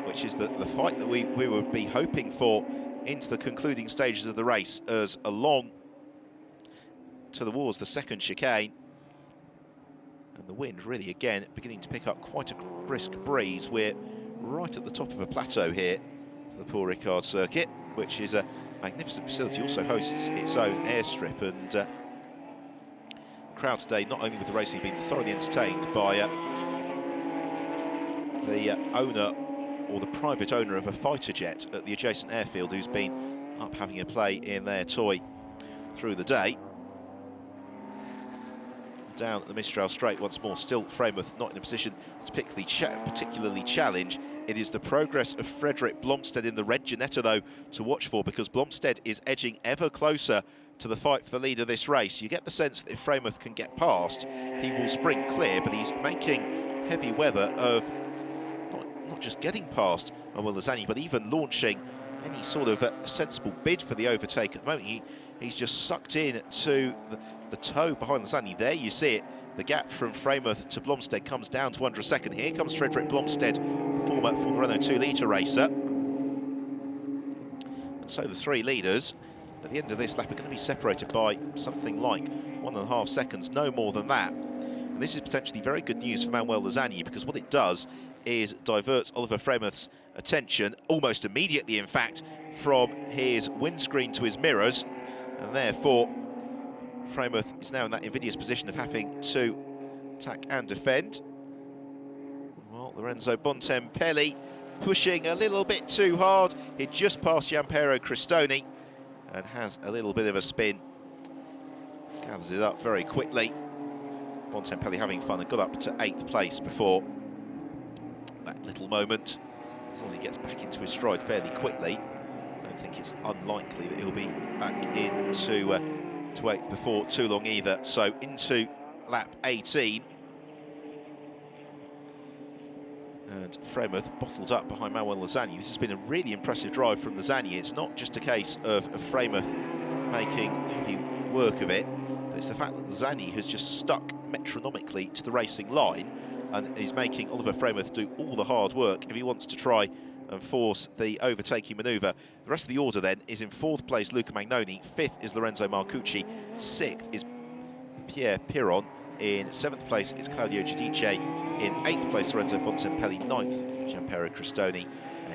which is the fight that we would be hoping for into the concluding stages of the race, as along towards the second chicane, and the wind really again beginning to pick up quite a brisk breeze. We're right at the top of a plateau here for the Paul Ricard circuit, which is a magnificent facility, also hosts its own airstrip, and the crowd today, not only with the racing, been thoroughly entertained by the owner, or the private owner of a fighter jet at the adjacent airfield, who's been up having a play in their toy through the day. Down at the Mistral Straight once more, still Frameth not in a position to particularly challenge. It is the progress of Frederick Blomstead in the red Ginetta, though, to watch for, because Blomstead is edging ever closer to the fight for the lead of this race. You get the sense that if Frameth can get past, he will sprint clear, but he's making heavy weather of not just getting past Manuel Lasagna, but even launching any sort of sensible bid for the overtake. At the moment, he's just sucked in to the toe behind Lasagna. There you see it. The gap from Frameth to Blomstead comes down to under a second. Here comes Frederick Blomstead, former Renault 2-litre racer. And so the 3 leaders at the end of this lap are going to be separated by something like 1.5 seconds, no more than that. And this is potentially very good news for Manuel Lasagna, because what it does is diverts Oliver Frameth's attention, almost immediately in fact, from his windscreen to his mirrors, and therefore Frameth is now in that invidious position of having to attack and defend. Well, Lorenzo Bontempelli pushing a little bit too hard. He just passed Gianpiero Cristoni and has a little bit of a spin. Gathers it up very quickly. Bontempelli having fun and got up to 8th place before that little moment. As long as he gets back into his stride fairly quickly, I don't think it's unlikely that he'll be back into to 8th before too long either. So into lap 18. And Frameth bottled up behind Manuel Lasagna. This has been a really impressive drive from Lasagna. It's not just a case of Frameth making heavy work of it, but it's the fact that Lasagna has just stuck metronomically to the racing line and he's making Oliver Framuth do all the hard work if he wants to try and force the overtaking manoeuvre. The rest of the order then is in 4th place Luca Magnoni, 5th is Lorenzo Marcucci, 6th is Pierre Piron, in 7th place is Claudio Giudice, in 8th place Lorenzo Bontempelli, 9th Gianpiero Cristoni,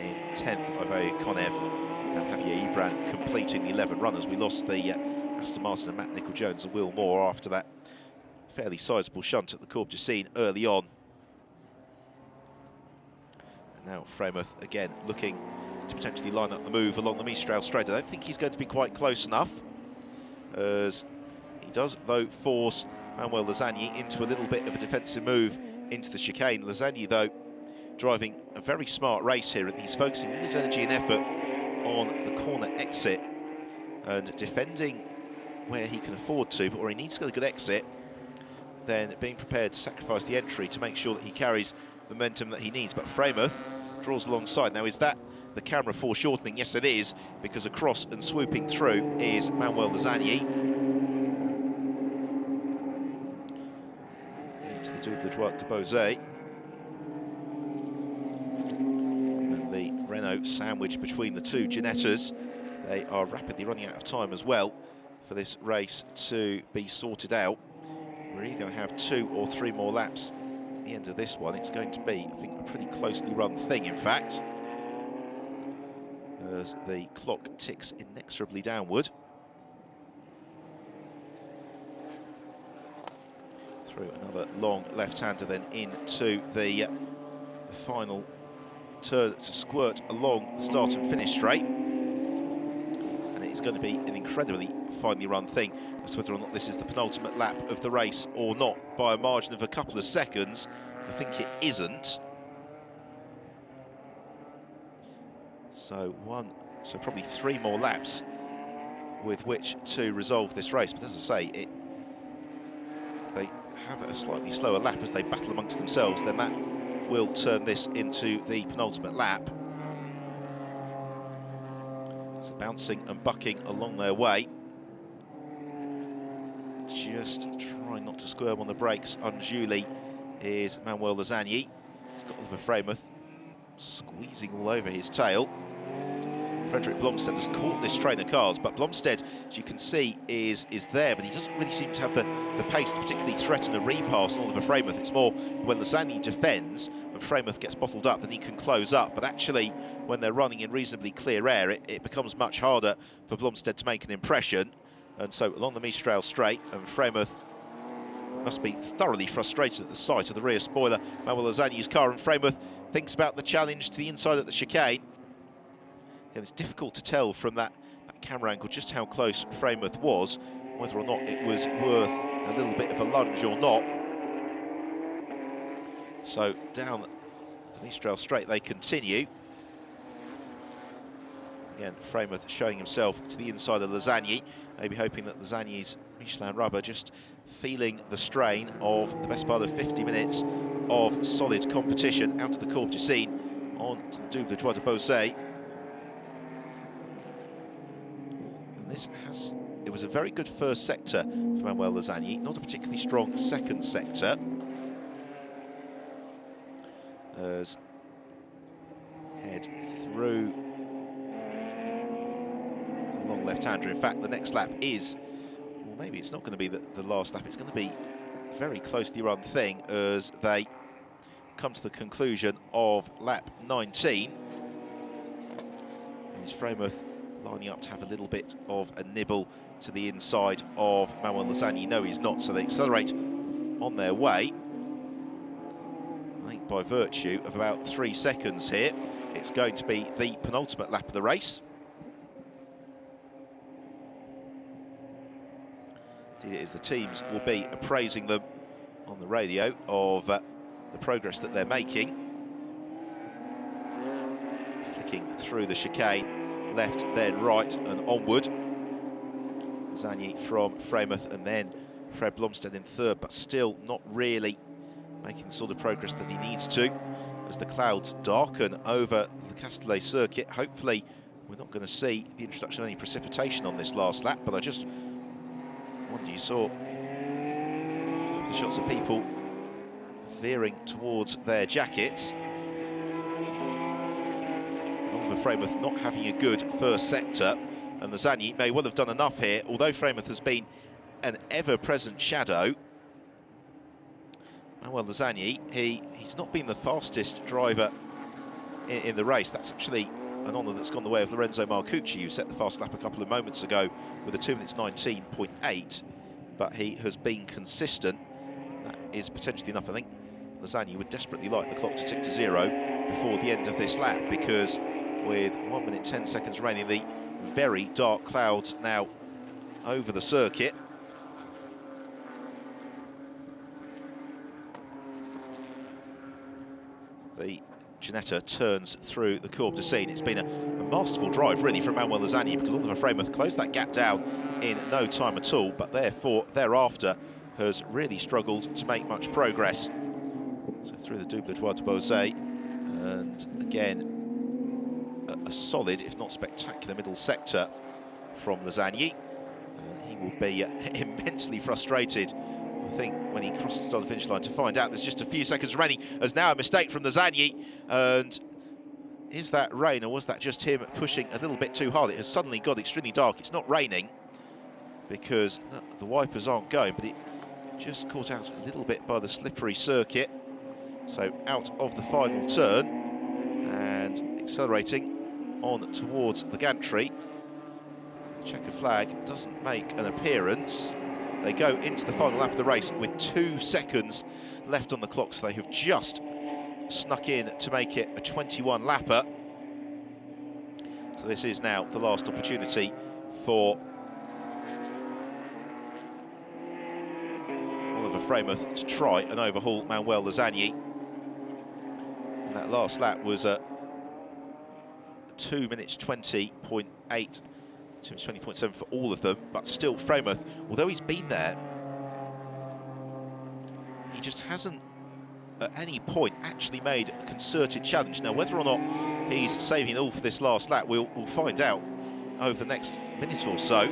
in 10th Ivo Konev and Javier Ibran completing the 11 runners. We lost the Aston Martin and Matt Nicol-Jones and Will Moore after that fairly sizable shunt at the Courbe du Sine early on. And now Framuth again looking to potentially line up the move along the Mistral straight. I don't think he's going to be quite close enough, as he does though force Manuel Lasagna into a little bit of a defensive move into the chicane. Lasagna though driving a very smart race here, and he's focusing all his energy and effort on the corner exit and defending where he can afford to, but where he needs to get a good exit, then being prepared to sacrifice the entry to make sure that he carries the momentum that he needs. But Framuth draws alongside. Now, is that the camera foreshortening? Yes, it is, because across and swooping through is Manuel Lasagna. Into the Double Droit de Beausset. And the Renault sandwich between the two Ginettas. They are rapidly running out of time as well for this race to be sorted out. We're either going to have 2 or 3 more laps at the end of this one. It's going to be, I think, a pretty closely run thing, in fact, as the clock ticks inexorably downward. Through another long left-hander, then into the final turn to squirt along the start and finish straight. And it's going to be an incredibly finely run thing. As to whether or not this is the penultimate lap of the race or not, by a margin of a couple of seconds, I think it isn't. So probably 3 more laps with which to resolve this race. But as I say, they have a slightly slower lap as they battle amongst themselves, then that will turn this into the penultimate lap. So bouncing and bucking along their way. Just trying not to squirm on the brakes unduly is Manuel Lasagna. He's got Oliver Framuth squeezing all over his tail. Frederick Blomstead has caught this train of cars, but Blomstead, as you can see, is there, but he doesn't really seem to have the pace to particularly threaten a repass on Oliver Framuth. It's more when Lasagna defends and Framuth gets bottled up, then he can close up. But actually, when they're running in reasonably clear air, it becomes much harder for Blomstead to make an impression. And so along the Mistral straight, and Framuth must be thoroughly frustrated at the sight of the rear spoiler. Manuel Lasagna's car, and Framuth thinks about the challenge to the inside of the chicane. Again, it's difficult to tell from that camera angle just how close Framuth was, whether or not it was worth a little bit of a lunge or not. So down the Mistral straight they continue. Again, Framuth showing himself to the inside of Lasagna, maybe hoping that Lasagna's Michelin rubber just feeling the strain of the best part of 50 minutes of solid competition out of the Courbe du Sine on to the Double Droit de Beausset. It was a very good first sector for Manuel Lasagna, not a particularly strong second sector. As head through a long left-hander. In fact, the next lap is, well, maybe it's not going to be the last lap. It's going to be a very closely run thing as they come to the conclusion of lap 19. And it's Framuth lining up to have a little bit of a nibble to the inside of Manuel Lasagna. No, he's not, so they accelerate on their way. I think by virtue of about 3 seconds here, it's going to be the penultimate lap of the race. Indeed, it is. The teams will be appraising them on the radio of the progress that they're making. Flicking through the chicane, left, then right, and onward. Lasagna from Framuth, and then Fred Blomstead in third, but still not really making the sort of progress that he needs to. As the clouds darken over the Castellet circuit, hopefully we're not going to see the introduction of any precipitation on this last lap, but I just wonder, you saw the shots of people veering towards their jackets. Oliver Freymuth not having a good first sector, and the Zanyi may well have done enough here, although Freymuth has been an ever-present shadow. Well, the Zanyi, he's not been the fastest driver in the race. That's actually an honour that's gone the way of Lorenzo Marcucci, who set the fast lap a couple of moments ago with a 2 minutes 19.8, but he has been consistent. That is potentially enough. I think the Zanyi would desperately like the clock to tick to 0 before the end of this lap, because with 1 minute 10 seconds remaining, the very dark clouds now over the circuit. The Ginetta turns through the Courbe de Seine. It's been a masterful drive, really, from Manuel Zanyi, because Oliver Freymuth closed that gap down in no time at all, but therefore, thereafter, has really struggled to make much progress. So through the Double Etoile de Beausset, and again, a solid, if not spectacular, middle sector from the Zanyi. He will be immensely frustrated, I think, when he crosses the start of the finish line, to find out there's just a few seconds remaining. As now a mistake from the Zanyi, and is that rain, or was that just him pushing a little bit too hard? It has suddenly got extremely dark. It's not raining because the wipers aren't going, but it just caught out a little bit by the slippery circuit. So out of the final turn and accelerating on towards the gantry. Checker flag doesn't make an appearance. They go into the final lap of the race with 2 seconds left on the clock, so they have just snuck in to make it a 21 lapper. So this is now the last opportunity for Oliver Freymuth to try and overhaul Manuel Zanyi. And that last lap was a 2 minutes 20.8, 2 minutes 20.7 for all of them, but still Freymuth, although he's been there, he just hasn't at any point actually made a concerted challenge. Now, whether or not he's saving it all for this last lap, we'll find out over the next minute or so.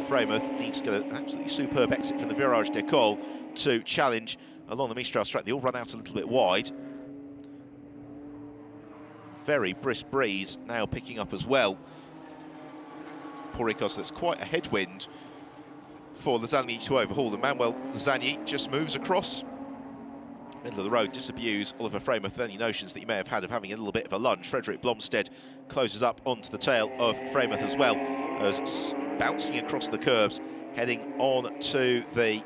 Freymuth needs to get an absolutely superb exit from the Virage d'École to challenge along the Mistral straight. They all run out a little bit wide. Very brisk breeze now picking up as well. Poor Ricard, so that's quite a headwind for the Zanyi to overhaul. And Manuel Zanyi just moves across middle of the road, disabuse Oliver Freymuth of any notions that he may have had of having a little bit of a lunge. Frederick Blomstead closes up onto the tail of Freymuth as well, as bouncing across the curbs, heading on to the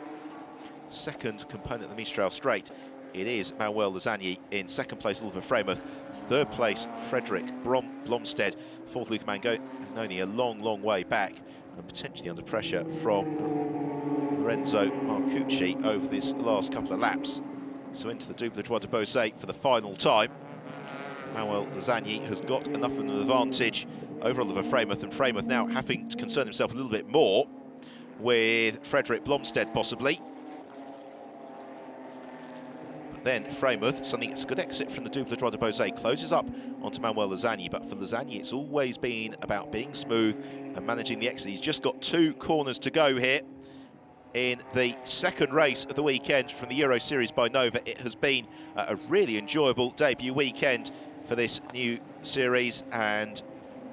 second component of the Mistral straight. It is Manuel Zanyi in second place, Oliver Freymuth. Third place, Frederick Blomstead. Fourth, Luca Magnoni, a long way back, and potentially under pressure from Lorenzo Marcucci over this last couple of laps. So into the Double Etoile de Beausset for the final time. Manuel Zanyi has got enough of an advantage over Oliver Freymuth, and Freymuth now having to concern himself a little bit more with Frederick Blomstead possibly. Then Freymuth, suddenly it's a good exit from the Double Etoile de Beausset, closes up onto Manuel Zanyi, but for Zanyi it's always been about being smooth and managing the exit. He's just got 2 corners to go here in the second race of the weekend from the Euroseries by Nova. It has been a really enjoyable debut weekend for this new series, and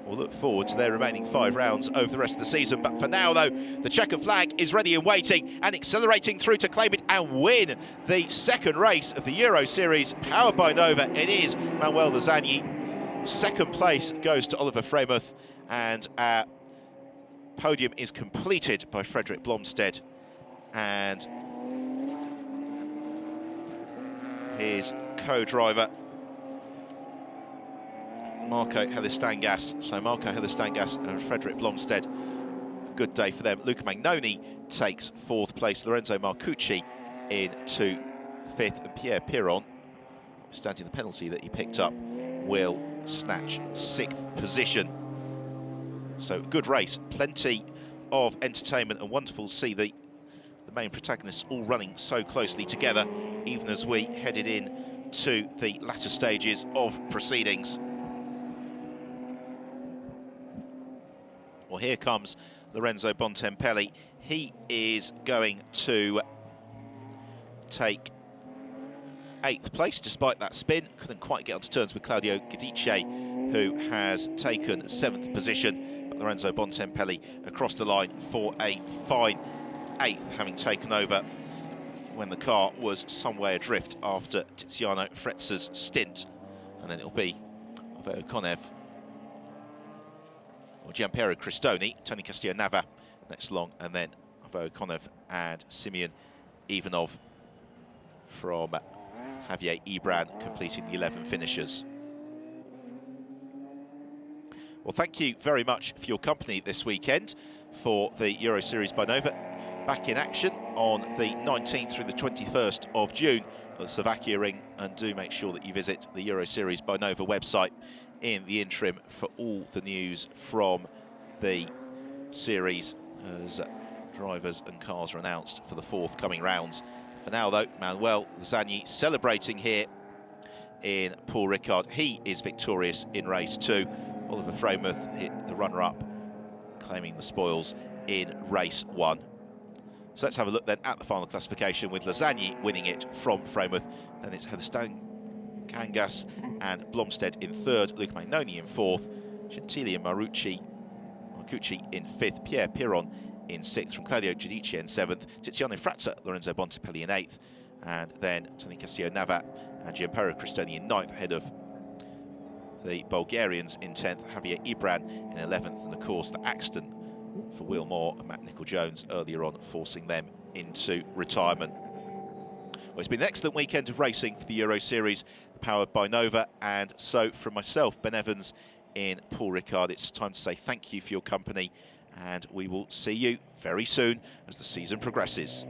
we'll look forward to their remaining 5 rounds over the rest of the season. But for now, though, the checkered flag is ready and waiting and accelerating through to claim it and win the second race of the Euroseries, powered by Nova. It is Manuel Zanyi. Second place goes to Oliver Freymuth, and our podium is completed by Frederick Blomstead and his co-driver Marco Helistangas. So Marco Helistangas and Frederick Blomstead, good day for them. Luca Magnoni takes 4th place, Lorenzo Marcucci into 5th, and Pierre Piron, notwithstanding the penalty that he picked up, will snatch 6th position. So good race, plenty of entertainment, and wonderful to see the main protagonists all running so closely together, even as we headed in to the latter stages of proceedings. Well, here comes Lorenzo Bontempelli. He is going to take 8th place despite that spin. Couldn't quite get onto terms with Claudio Giudice, who has taken 7th position. But Lorenzo Bontempelli across the line for a fine 8th, having taken over when the car was some way adrift after Tiziano Fretzer's stint. And then it'll be Konev or Gianpiero Cristoni, Tony Castillo-Nava next along, and then Konev and Simeon Ivanov from Javier Ibran completing the 11 finishers. Well, thank you very much for your company this weekend for the Euroseries by Nova. Back in action on the 19th through the 21st of June at the Slovakia Ring, and do make sure that you visit the Euroseries by Nova website in the interim for all the news from the series as drivers and cars are announced for the forthcoming rounds. For now though, Manuel Zanni celebrating here in Paul Ricard. He is victorious in race 2. Oliver Freymuth hit the runner-up, claiming the spoils in race 1. So let's have a look then at the final classification with Lasagne winning it from Freymuth. Then it's Heatherstone, Kangas and Blomstead in 3rd, Luca Magnoni in 4th, Gentili and Marcucci in 5th, Pierre Piron in 6th, from Claudio Giudice in 7th, Tiziano Frazza, Lorenzo Bontempelli in 8th, and then Tony Castillo-Nava and Gianpiero Cristoni in 9th, ahead of the Bulgarians in 10th, Javier Ibran in 11th, and of course the accident for Will Moore and Matt Nicol-Jones earlier on, forcing them into retirement. Well, it's been an excellent weekend of racing for the Euro Series, powered by Nova, and so from myself, Ben Evans, in Paul Ricard, it's time to say thank you for your company, and we will see you very soon as the season progresses.